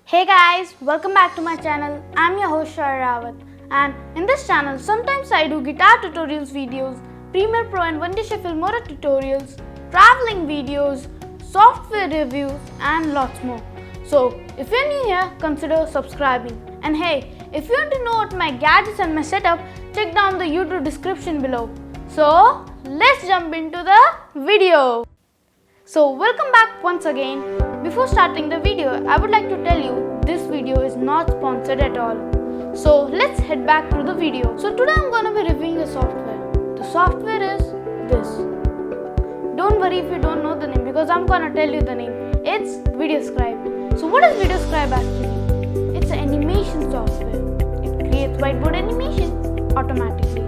Hey guys, welcome back to my channel. I'm your host Rawat, and in this channel sometimes I do guitar tutorials videos, Premiere Pro and One-Dish Filmora tutorials, traveling videos, software reviews and lots more. So if you're new here, consider subscribing. And hey, if you want to know what my gadgets and my setup, check down the YouTube description below. So let's jump into the video. So welcome back once again. Before starting the video, I would like to tell you this video is not sponsored at all. So let's head back to the video. So today I'm going to be reviewing a software. The software is this. Don't worry if you don't know the name because I'm going to tell you the name. It's VideoScribe. So what is VideoScribe actually? It's an animation software. It creates whiteboard animations automatically.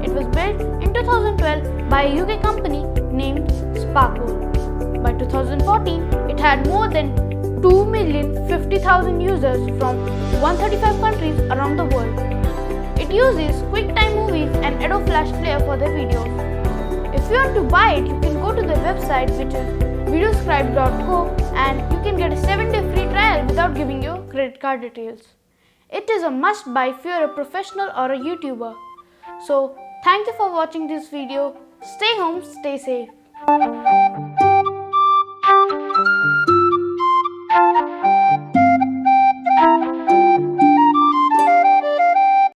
It was built in 2012 by a UK company named Sparkol. By 2014, it had more than 2,050,000 users from 135 countries around the world. It uses QuickTime movies and Adobe Flash player for their videos. If you want to buy it, you can go to the website which is VideoScribe.co and you can get a 7-day free trial without giving your credit card details. It is a must buy if you are a professional or a YouTuber. So thank you for watching this video. Stay home, stay safe.